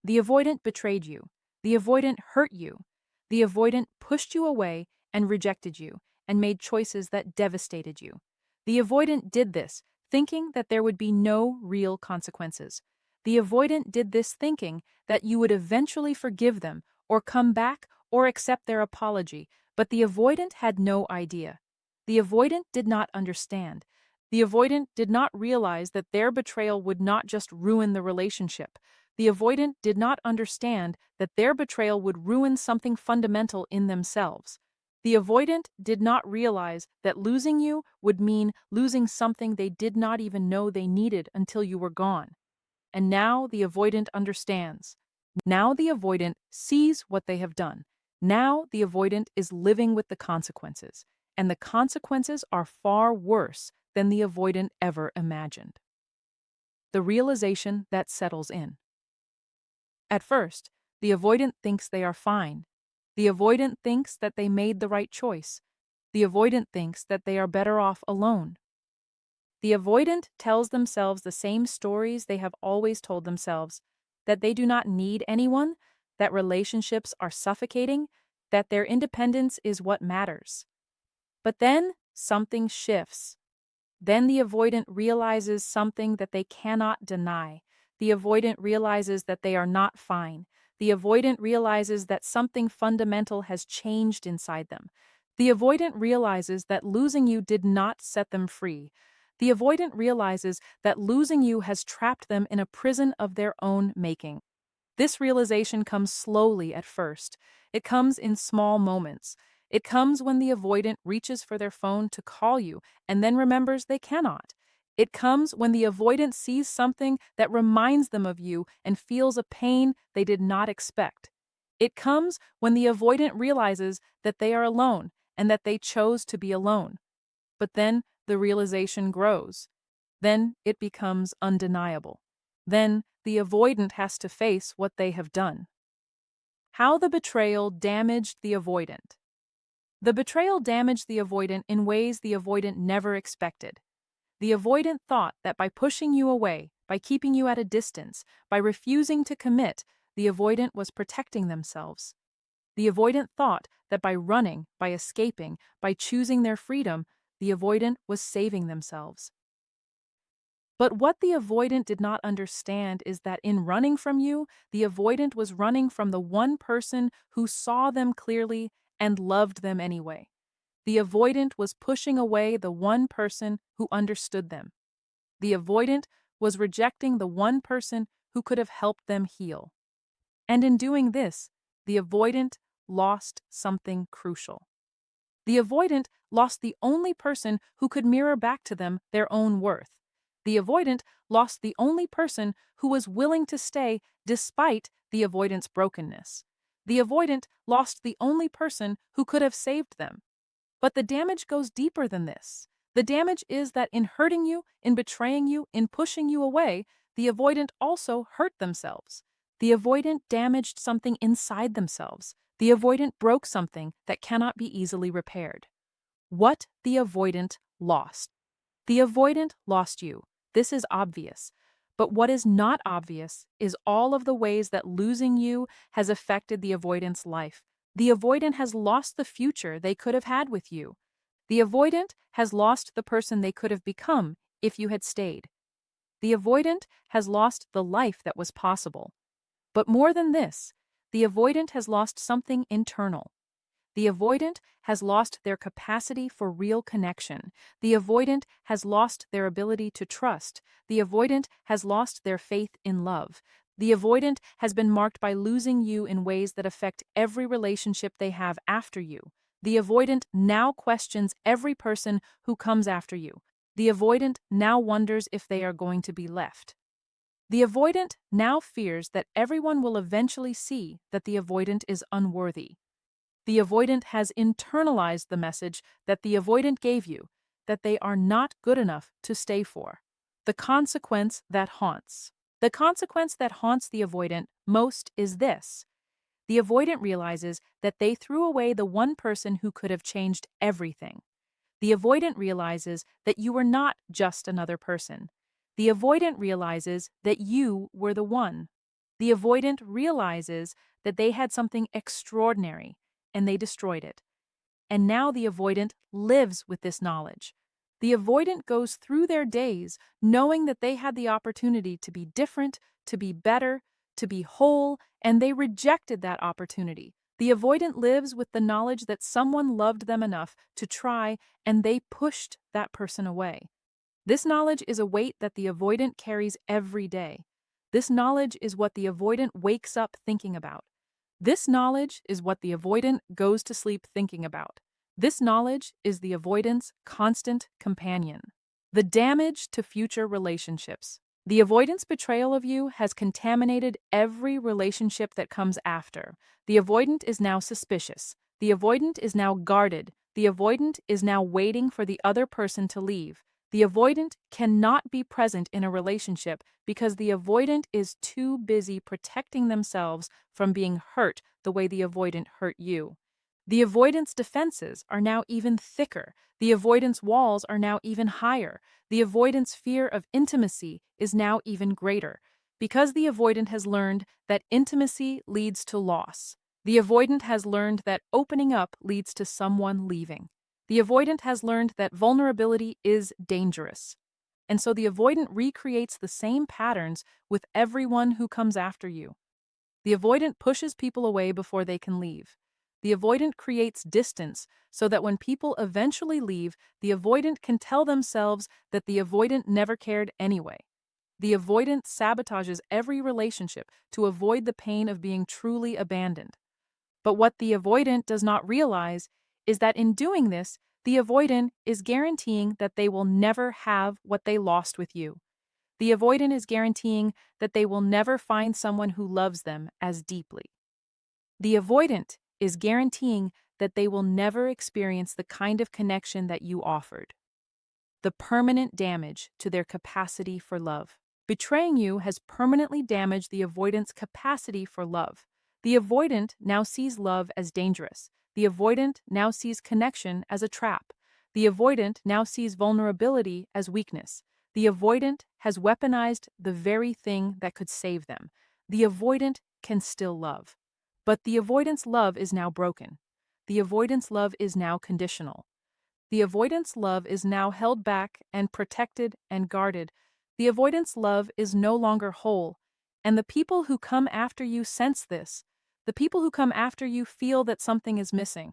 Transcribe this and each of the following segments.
The avoidant betrayed you. The avoidant hurt you. The avoidant pushed you away and rejected you and made choices that devastated you. The avoidant did this, thinking that there would be no real consequences. The avoidant did this thinking that you would eventually forgive them or come back or accept their apology, but the avoidant had no idea. The avoidant did not understand. The avoidant did not realize that their betrayal would not just ruin the relationship. The avoidant did not understand that their betrayal would ruin something fundamental in themselves. The avoidant did not realize that losing you would mean losing something they did not even know they needed until you were gone. And now the avoidant understands. Now the avoidant sees what they have done. Now the avoidant is living with the consequences, and the consequences are far worse than the avoidant ever imagined. The realization that settles in. At first, the avoidant thinks they are fine. The avoidant thinks that they made the right choice. The avoidant thinks that they are better off alone. The avoidant tells themselves the same stories they have always told themselves, that they do not need anyone, that relationships are suffocating, that their independence is what matters. But then something shifts. Then the avoidant realizes something that they cannot deny. The avoidant realizes that they are not fine. The avoidant realizes that something fundamental has changed inside them. The avoidant realizes that losing you did not set them free. The avoidant realizes that losing you has trapped them in a prison of their own making. This realization comes slowly at first. It comes in small moments. It comes when the avoidant reaches for their phone to call you and then remembers they cannot. It comes when the avoidant sees something that reminds them of you and feels a pain they did not expect. It comes when the avoidant realizes that they are alone and that they chose to be alone. But then the realization grows. Then it becomes undeniable. Then the avoidant has to face what they have done. How the betrayal damaged the avoidant. The betrayal damaged the avoidant in ways the avoidant never expected. The avoidant thought that by pushing you away, by keeping you at a distance, by refusing to commit, the avoidant was protecting themselves. The avoidant thought that by running, by escaping, by choosing their freedom, the avoidant was saving themselves. But what the avoidant did not understand is that in running from you, the avoidant was running from the one person who saw them clearly and loved them anyway. The avoidant was pushing away the one person who understood them. The avoidant was rejecting the one person who could have helped them heal. And in doing this, the avoidant lost something crucial. The avoidant lost the only person who could mirror back to them their own worth. The avoidant lost the only person who was willing to stay despite the avoidant's brokenness. The avoidant lost the only person who could have saved them. But the damage goes deeper than this. The damage is that in hurting you, in betraying you, in pushing you away, the avoidant also hurt themselves. The avoidant damaged something inside themselves. The avoidant broke something that cannot be easily repaired. What the avoidant lost. The avoidant lost you. This is obvious. But what is not obvious is all of the ways that losing you has affected the avoidant's life. The avoidant has lost the future they could have had with you. The avoidant has lost the person they could have become if you had stayed. The avoidant has lost the life that was possible. But more than this, the avoidant has lost something internal. The avoidant has lost their capacity for real connection. The avoidant has lost their ability to trust. The avoidant has lost their faith in love. The avoidant has been marked by losing you in ways that affect every relationship they have after you. The avoidant now questions every person who comes after you. The avoidant now wonders if they are going to be left. The avoidant now fears that everyone will eventually see that the avoidant is unworthy. The avoidant has internalized the message that the avoidant gave you, that they are not good enough to stay for. The consequence that haunts. The consequence that haunts the avoidant most is this. The avoidant realizes that they threw away the one person who could have changed everything. The avoidant realizes that you were not just another person. The avoidant realizes that you were the one. The avoidant realizes that they had something extraordinary and they destroyed it. And now the avoidant lives with this knowledge. The avoidant goes through their days knowing that they had the opportunity to be different, to be better, to be whole, and they rejected that opportunity. The avoidant lives with the knowledge that someone loved them enough to try, and they pushed that person away. This knowledge is a weight that the avoidant carries every day. This knowledge is what the avoidant wakes up thinking about. This knowledge is what the avoidant goes to sleep thinking about. This knowledge is the avoidant's constant companion. The damage to future relationships. The avoidant's betrayal of you has contaminated every relationship that comes after. The avoidant is now suspicious. The avoidant is now guarded. The avoidant is now waiting for the other person to leave. The avoidant cannot be present in a relationship because the avoidant is too busy protecting themselves from being hurt the way the avoidant hurt you. The avoidant's defenses are now even thicker. The avoidant's walls are now even higher. The avoidant's fear of intimacy is now even greater because the avoidant has learned that intimacy leads to loss. The avoidant has learned that opening up leads to someone leaving. The avoidant has learned that vulnerability is dangerous. And so the avoidant recreates the same patterns with everyone who comes after you. The avoidant pushes people away before they can leave. The avoidant creates distance so that when people eventually leave, the avoidant can tell themselves that the avoidant never cared anyway. The avoidant sabotages every relationship to avoid the pain of being truly abandoned. But what the avoidant does not realize is that in doing this, the avoidant is guaranteeing that they will never have what they lost with you. The avoidant is guaranteeing that they will never find someone who loves them as deeply. The avoidant is guaranteeing that they will never experience the kind of connection that you offered. The permanent damage to their capacity for love. Betraying you has permanently damaged the avoidant's capacity for love. The avoidant now sees love as dangerous. The avoidant now sees connection as a trap. The avoidant now sees vulnerability as weakness. The avoidant has weaponized the very thing that could save them. The avoidant can still love. But the avoidant's love is now broken. The avoidant's love is now conditional. The avoidant's love is now held back and protected and guarded. The avoidant's love is no longer whole. And the people who come after you sense this. The people who come after you feel that something is missing.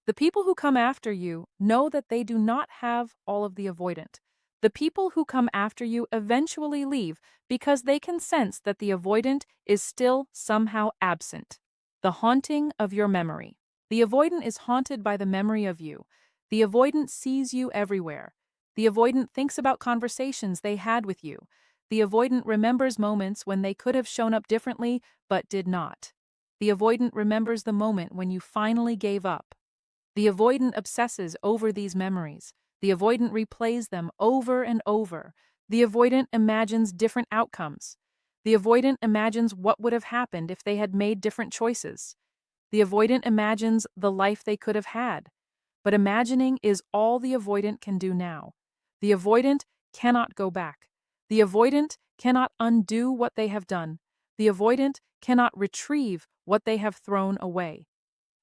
The people who come after you know that they do not have all of the avoidant. The people who come after you eventually leave because they can sense that the avoidant is still somehow absent. The haunting of your memory. The avoidant is haunted by the memory of you. The avoidant sees you everywhere. The avoidant thinks about conversations they had with you. The avoidant remembers moments when they could have shown up differently but did not. The avoidant remembers the moment when you finally gave up. The avoidant obsesses over these memories. The avoidant replays them over and over. The avoidant imagines different outcomes. The avoidant imagines what would have happened if they had made different choices. The avoidant imagines the life they could have had. But imagining is all the avoidant can do now. The avoidant cannot go back. The avoidant cannot undo what they have done. The avoidant cannot retrieve what they have thrown away.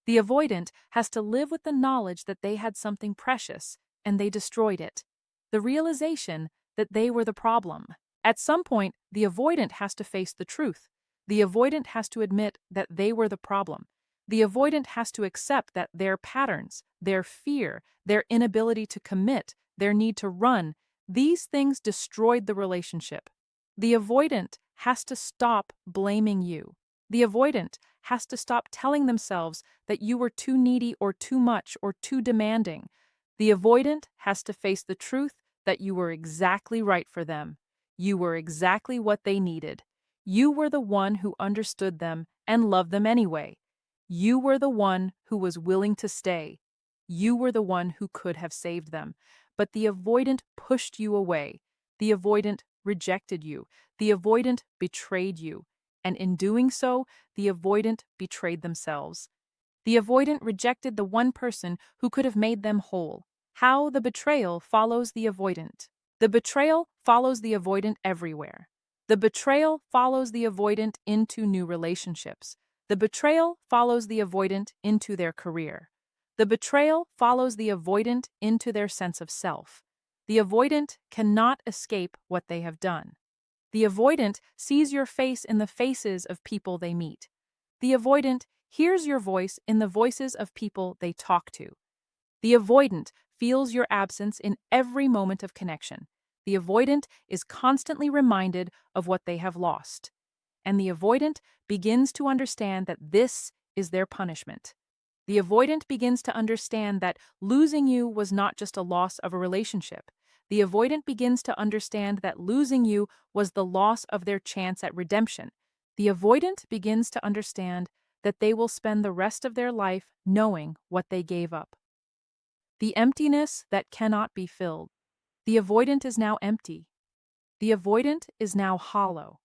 The avoidant has to live with the knowledge that they had something precious and they destroyed it. The realization that they were the problem. At some point, the avoidant has to face the truth. The avoidant has to admit that they were the problem. The avoidant has to accept that their patterns, their fear, their inability to commit, their need to run, these things destroyed the relationship. The avoidant has to stop blaming you. The avoidant has to stop telling themselves that you were too needy or too much or too demanding. The avoidant has to face the truth that you were exactly right for them. You were exactly what they needed. You were the one who understood them and loved them anyway. You were the one who was willing to stay. You were the one who could have saved them. But the avoidant pushed you away. The avoidant rejected you. The avoidant betrayed you. And in doing so, the avoidant betrayed themselves. The avoidant rejected the one person who could have made them whole. How the betrayal follows the avoidant. The betrayal follows the avoidant everywhere. The betrayal follows the avoidant into new relationships. The betrayal follows the avoidant into their career. The betrayal follows the avoidant into their sense of self. The avoidant cannot escape what they have done. The avoidant sees your face in the faces of people they meet. The avoidant hears your voice in the voices of people they talk to. The avoidant feels your absence in every moment of connection. The avoidant is constantly reminded of what they have lost. And the avoidant begins to understand that this is their punishment. The avoidant begins to understand that losing you was not just a loss of a relationship. The avoidant begins to understand that losing you was the loss of their chance at redemption. The avoidant begins to understand that they will spend the rest of their life knowing what they gave up. The emptiness that cannot be filled. The avoidant is now empty. The avoidant is now hollow.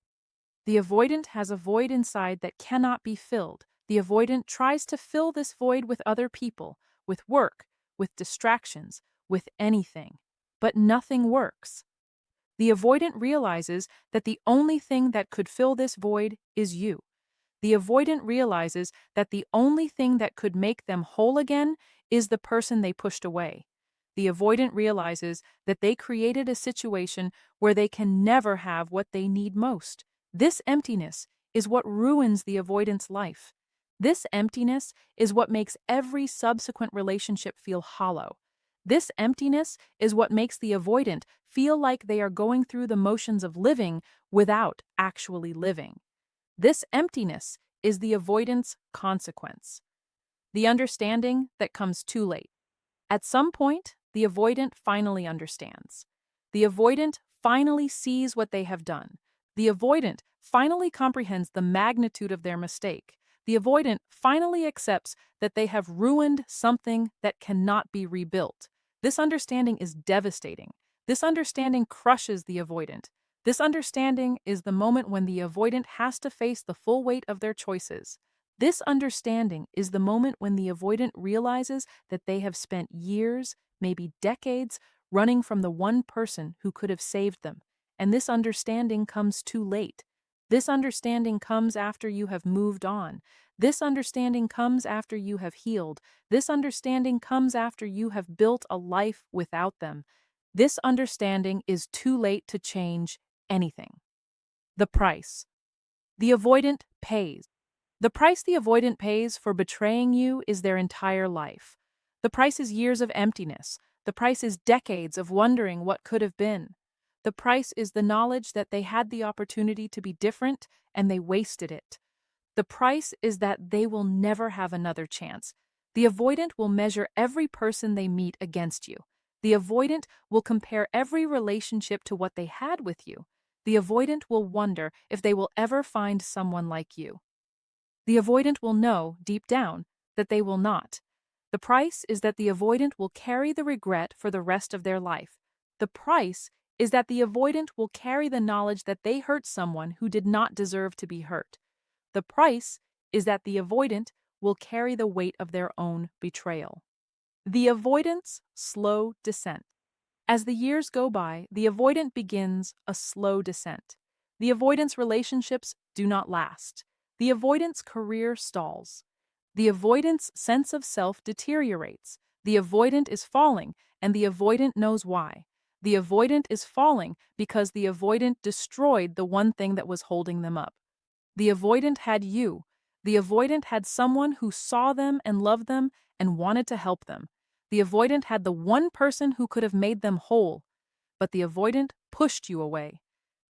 The avoidant has a void inside that cannot be filled. The avoidant tries to fill this void with other people, with work, with distractions, with anything. But nothing works. The avoidant realizes that the only thing that could fill this void is you. The avoidant realizes that the only thing that could make them whole again is the person they pushed away. The avoidant realizes that they created a situation where they can never have what they need most. This emptiness is what ruins the avoidant's life. This emptiness is what makes every subsequent relationship feel hollow. This emptiness is what makes the avoidant feel like they are going through the motions of living without actually living. This emptiness is the avoidance consequence. The understanding that comes too late. At some point, the avoidant finally understands. The avoidant finally sees what they have done. The avoidant finally comprehends the magnitude of their mistake. The avoidant finally accepts that they have ruined something that cannot be rebuilt. This understanding is devastating. This understanding crushes the avoidant. This understanding is the moment when the avoidant has to face the full weight of their choices. This understanding is the moment when the avoidant realizes that they have spent years, maybe decades, running from the one person who could have saved them. And this understanding comes too late. This understanding comes after you have moved on. This understanding comes after you have healed. This understanding comes after you have built a life without them. This understanding is too late to change anything. The price. The avoidant pays. The price the avoidant pays for betraying you is their entire life. The price is years of emptiness. The price is decades of wondering what could have been. The price is the knowledge that they had the opportunity to be different and they wasted it. The price is that they will never have another chance. The avoidant will measure every person they meet against you. The avoidant will compare every relationship to what they had with you. The avoidant will wonder if they will ever find someone like you. The avoidant will know, deep down, that they will not. The price is that the avoidant will carry the regret for the rest of their life. The price is that the avoidant will carry the knowledge that they hurt someone who did not deserve to be hurt. The price is that the avoidant will carry the weight of their own betrayal. The avoidant's slow descent. As the years go by, the avoidant begins a slow descent. The avoidant's relationships do not last. The avoidant's career stalls. The avoidant's sense of self deteriorates. The avoidant is falling, and the avoidant knows why. The avoidant is falling because the avoidant destroyed the one thing that was holding them up. The avoidant had you. The avoidant had someone who saw them and loved them and wanted to help them. The avoidant had the one person who could have made them whole, but the avoidant pushed you away.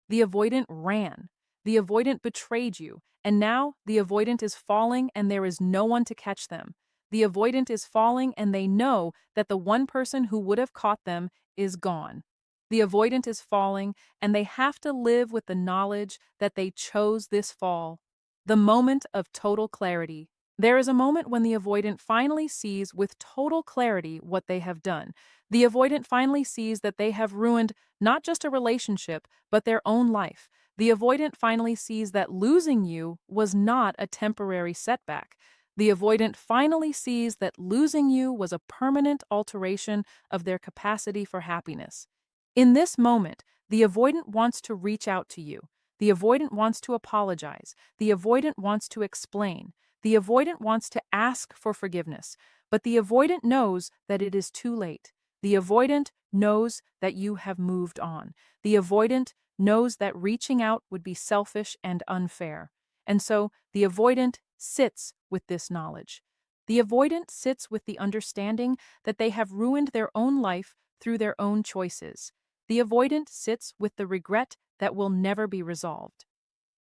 The avoidant ran. The avoidant betrayed you, and now the avoidant is falling and there is no one to catch them. The avoidant is falling and they know that the one person who would have caught them is gone. The avoidant is falling and they have to live with the knowledge that they chose this fall. The moment of total clarity. There is a moment when the avoidant finally sees with total clarity what they have done. The avoidant finally sees that they have ruined not just a relationship, but their own life. The avoidant finally sees that losing you was not a temporary setback. The avoidant finally sees that losing you was a permanent alteration of their capacity for happiness. In this moment, the avoidant wants to reach out to you. The avoidant wants to apologize. The avoidant wants to explain. The avoidant wants to ask for forgiveness. But the avoidant knows that it is too late. The avoidant knows that you have moved on. The avoidant knows that reaching out would be selfish and unfair. And so the avoidant sits with this knowledge. The avoidant sits with the understanding that they have ruined their own life through their own choices. The avoidant sits with the regret that will never be resolved.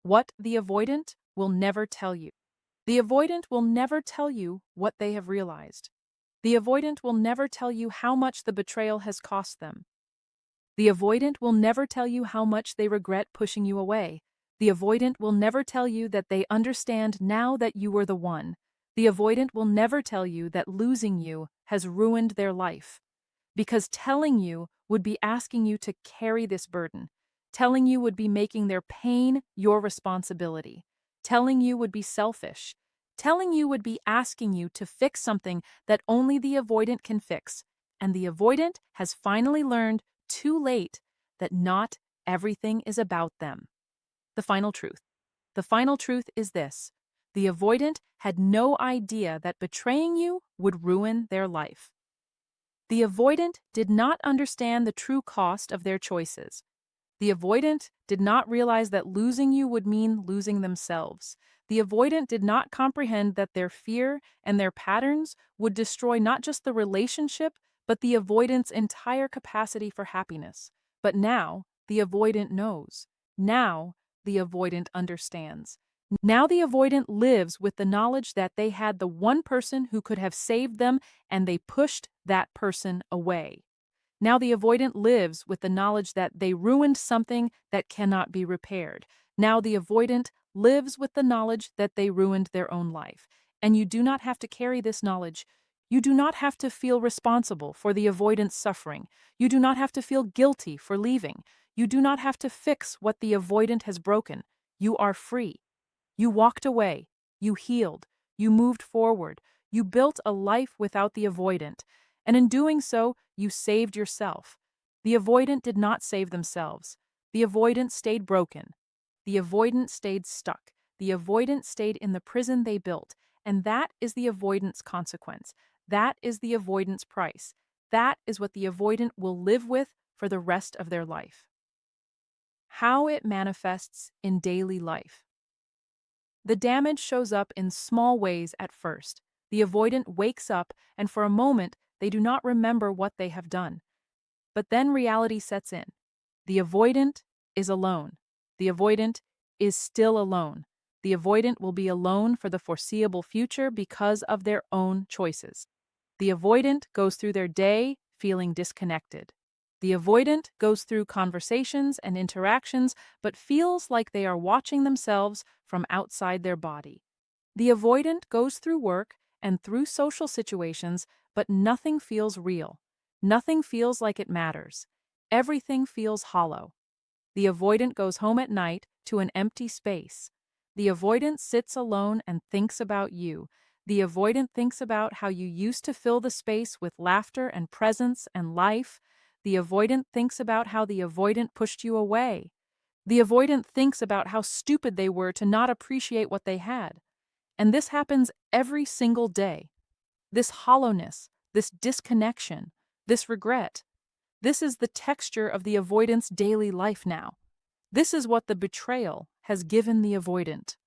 What the avoidant will never tell you. The avoidant will never tell you what they have realized. The avoidant will never tell you how much the betrayal has cost them. The avoidant will never tell you how much they regret pushing you away. The avoidant will never tell you that they understand now that you were the one. The avoidant will never tell you that losing you has ruined their life. Because telling you would be asking you to carry this burden. Telling you would be making their pain your responsibility. Telling you would be selfish. Telling you would be asking you to fix something that only the avoidant can fix. And the avoidant has finally learned, too late, that not everything is about them. The final truth. The final truth is this. The avoidant had no idea that betraying you would ruin their life. The avoidant did not understand the true cost of their choices. The avoidant did not realize that losing you would mean losing themselves. The avoidant did not comprehend that their fear and their patterns would destroy not just the relationship, but the avoidant's entire capacity for happiness. But now, the avoidant knows. Now, the avoidant understands. Now the avoidant lives with the knowledge that they had the one person who could have saved them and they pushed that person away. Now the avoidant lives with the knowledge that they ruined something that cannot be repaired. Now the avoidant lives with the knowledge that they ruined their own life. And you do not have to carry this knowledge. You do not have to feel responsible for the avoidant's suffering. You do not have to feel guilty for leaving. You do not have to fix what the avoidant has broken. You are free. You walked away. You healed. You moved forward. You built a life without the avoidant. And in doing so, you saved yourself. The avoidant did not save themselves. The avoidant stayed broken. The avoidant stayed stuck. The avoidant stayed in the prison they built. And that is the avoidant's consequence. That is the avoidant's price. That is what the avoidant will live with for the rest of their life. How it manifests in daily life. The damage shows up in small ways at first. The avoidant wakes up, and for a moment, they do not remember what they have done. But then reality sets in. The avoidant is alone. The avoidant is still alone. The avoidant will be alone for the foreseeable future because of their own choices. The avoidant goes through their day feeling disconnected. The avoidant goes through conversations and interactions but feels like they are watching themselves from outside their body. The avoidant goes through work and through social situations, but nothing feels real. Nothing feels like it matters. Everything feels hollow. The avoidant goes home at night to an empty space. The avoidant sits alone and thinks about you. The avoidant thinks about how you used to fill the space with laughter and presence and life. The avoidant thinks about how the avoidant pushed you away. The avoidant thinks about how stupid they were to not appreciate what they had. And this happens every single day. This hollowness, this disconnection, this regret. This is the texture of the avoidant's daily life now. This is what the betrayal has given the avoidant.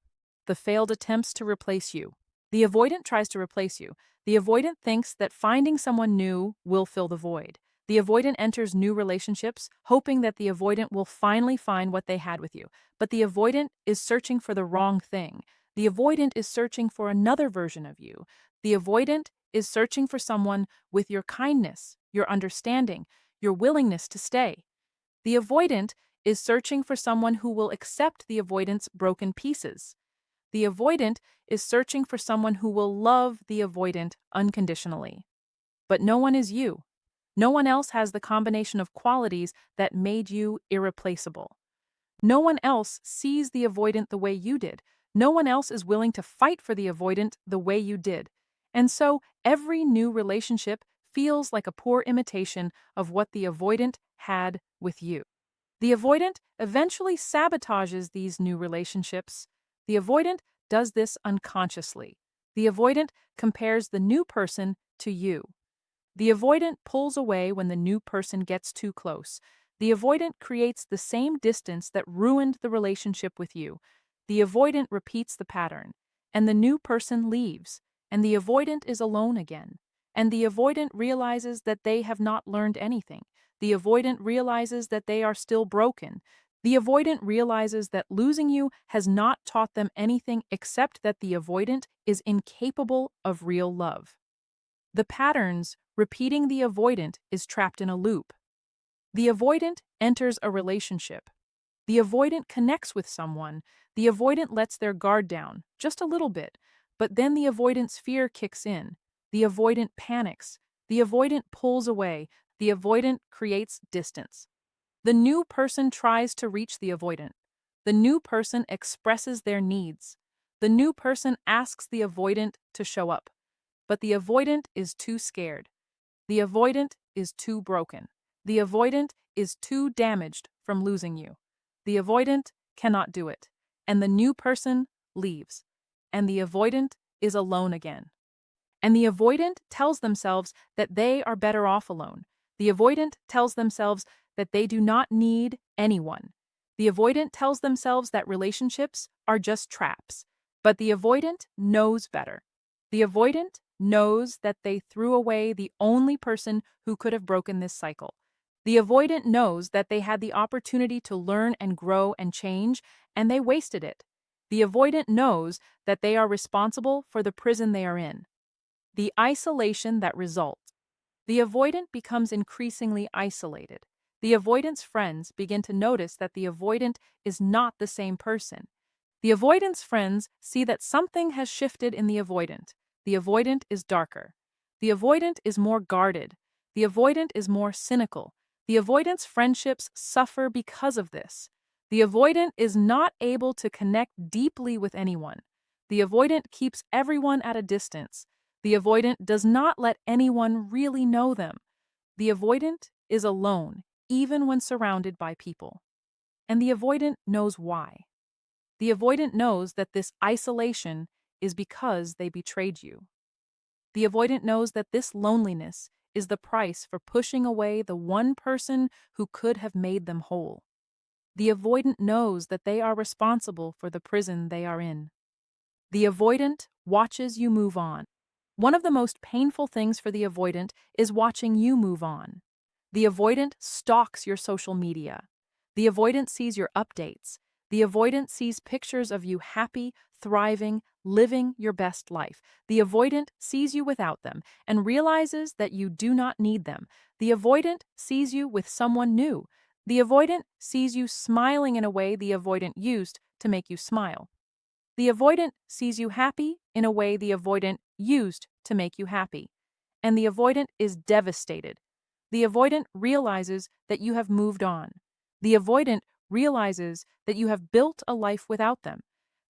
The failed attempts to replace you. The avoidant tries to replace you. The avoidant thinks that finding someone new will fill the void. The avoidant enters new relationships, hoping that the avoidant will finally find what they had with you. But the avoidant is searching for the wrong thing. The avoidant is searching for another version of you. The avoidant is searching for someone with your kindness, your understanding, your willingness to stay. The avoidant is searching for someone who will accept the avoidant's broken pieces. The avoidant is searching for someone who will love the avoidant unconditionally. But no one is you. No one else has the combination of qualities that made you irreplaceable. No one else sees the avoidant the way you did. No one else is willing to fight for the avoidant the way you did. And so every new relationship feels like a poor imitation of what the avoidant had with you. The avoidant eventually sabotages these new relationships. The avoidant does this unconsciously. The avoidant compares the new person to you. The avoidant pulls away when the new person gets too close. The avoidant creates the same distance that ruined the relationship with you. The avoidant repeats the pattern, and the new person leaves, and the avoidant is alone again. And the avoidant realizes that they have not learned anything. The avoidant realizes that they are still broken. The avoidant realizes that losing you has not taught them anything except that the avoidant is incapable of real love. The patterns repeating the avoidant is trapped in a loop. The avoidant enters a relationship. The avoidant connects with someone. The avoidant lets their guard down, just a little bit, but then the avoidant's fear kicks in. The avoidant panics. The avoidant pulls away. The avoidant creates distance. The new person tries to reach the avoidant. The new person expresses their needs. The new person asks the avoidant to show up. But the avoidant is too scared. The avoidant is too broken. The avoidant is too damaged from losing you. The avoidant cannot do it. And the new person leaves. And the avoidant is alone again. And the avoidant tells themselves that they are better off alone. The avoidant tells themselves that they do not need anyone. The avoidant tells themselves that relationships are just traps. But the avoidant knows better. The avoidant knows that they threw away the only person who could have broken this cycle. The avoidant knows that they had the opportunity to learn and grow and change, and they wasted it. The avoidant knows that they are responsible for the prison they are in. The isolation that results. The avoidant becomes increasingly isolated. The avoidant's friends begin to notice that the avoidant is not the same person. The avoidant's friends see that something has shifted in the avoidant. The avoidant is darker. The avoidant is more guarded. The avoidant is more cynical. The avoidant's friendships suffer because of this. The avoidant is not able to connect deeply with anyone. The avoidant keeps everyone at a distance. The avoidant does not let anyone really know them. The avoidant is alone, even when surrounded by people. And the avoidant knows why. The avoidant knows that this isolation is because they betrayed you. The avoidant knows that this loneliness is the price for pushing away the one person who could have made them whole. The avoidant knows that they are responsible for the prison they are in. The avoidant watches you move on. One of the most painful things for the avoidant is watching you move on. The avoidant stalks your social media. The avoidant sees your updates. The avoidant sees pictures of you happy, thriving, living your best life. The avoidant sees you without them and realizes that you do not need them. The avoidant sees you with someone new. The avoidant sees you smiling in a way the avoidant used to make you smile. The avoidant sees you happy in a way the avoidant used to make you happy. And the avoidant is devastated. The avoidant realizes that you have moved on. The avoidant realizes that you have built a life without them.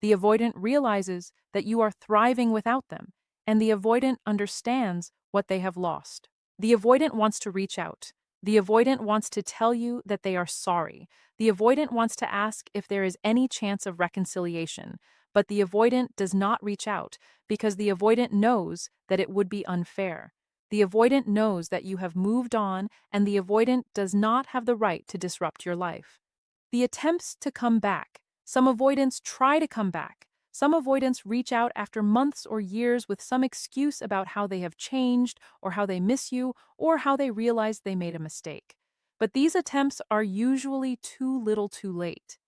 The avoidant realizes that you are thriving without them. And the avoidant understands what they have lost. The avoidant wants to reach out. The avoidant wants to tell you that they are sorry. The avoidant wants to ask if there is any chance of reconciliation. But the avoidant does not reach out because the avoidant knows that it would be unfair. The avoidant knows that you have moved on, and the avoidant does not have the right to disrupt your life. The attempts to come back. Some avoidants try to come back. Some avoidants reach out after months or years with some excuse about how they have changed, or how they miss you, or how they realized they made a mistake. But these attempts are usually too little too late.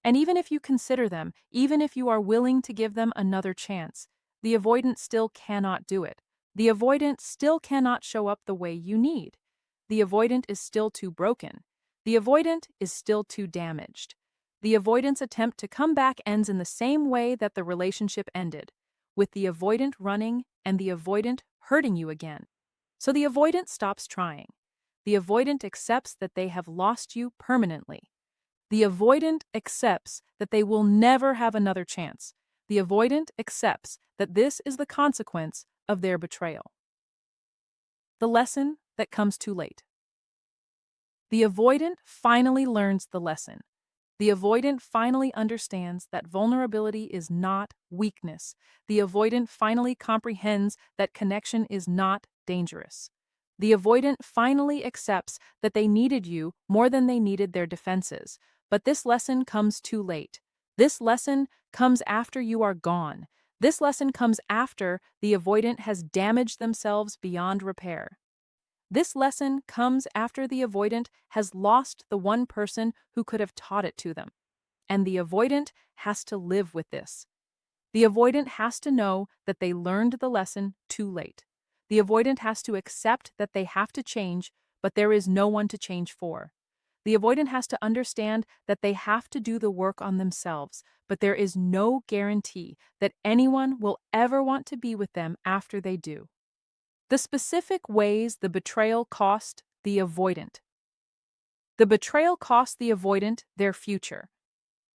And even if you consider them, even if you are willing to give them another chance, the avoidant still cannot do it. The avoidant still cannot show up the way you need. The avoidant is still too broken. The avoidant is still too damaged. The avoidant's attempt to come back ends in the same way that the relationship ended, with the avoidant running and the avoidant hurting you again. So the avoidant stops trying. The avoidant accepts that they have lost you permanently. The avoidant accepts that they will never have another chance. The avoidant accepts that this is the consequence of their betrayal. The lesson that comes too late. The avoidant finally learns the lesson. The avoidant finally understands that vulnerability is not weakness. The avoidant finally comprehends that connection is not dangerous. The avoidant finally accepts that they needed you more than they needed their defenses. But this lesson comes too late. This lesson comes after you are gone. This lesson comes after the avoidant has damaged themselves beyond repair. This lesson comes after the avoidant has lost the one person who could have taught it to them. And the avoidant has to live with this. The avoidant has to know that they learned the lesson too late. The avoidant has to accept that they have to change, but there is no one to change for. The avoidant has to understand that they have to do the work on themselves, but there is no guarantee that anyone will ever want to be with them after they do. The specific ways the betrayal cost the avoidant. The betrayal cost the avoidant their future.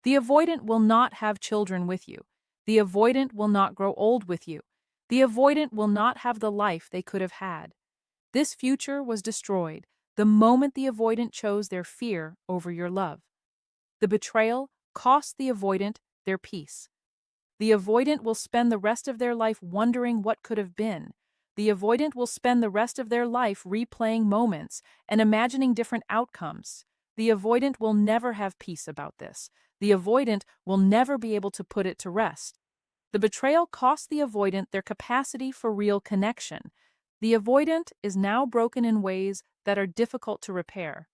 The avoidant will not have children with you. The avoidant will not grow old with you. The avoidant will not have the life they could have had. This future was destroyed the moment the avoidant chose their fear over your love. The betrayal cost the avoidant their peace. The avoidant will spend the rest of their life wondering what could have been. The avoidant will spend the rest of their life replaying moments and imagining different outcomes. The avoidant will never have peace about this. The avoidant will never be able to put it to rest. The betrayal cost the avoidant their capacity for real connection. The avoidant is now broken in ways that are difficult to repair.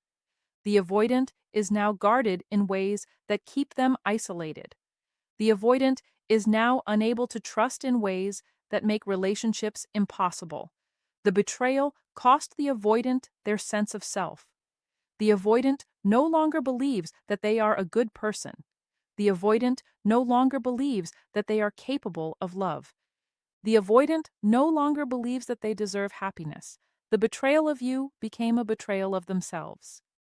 The avoidant is now guarded in ways that keep them isolated. The avoidant is now unable to trust in ways that make relationships impossible. The betrayal cost the avoidant their sense of self. The avoidant no longer believes that they are a good person. The avoidant no longer believes that they are capable of love. The avoidant no longer believes that they deserve happiness. The betrayal of you became a betrayal of themselves.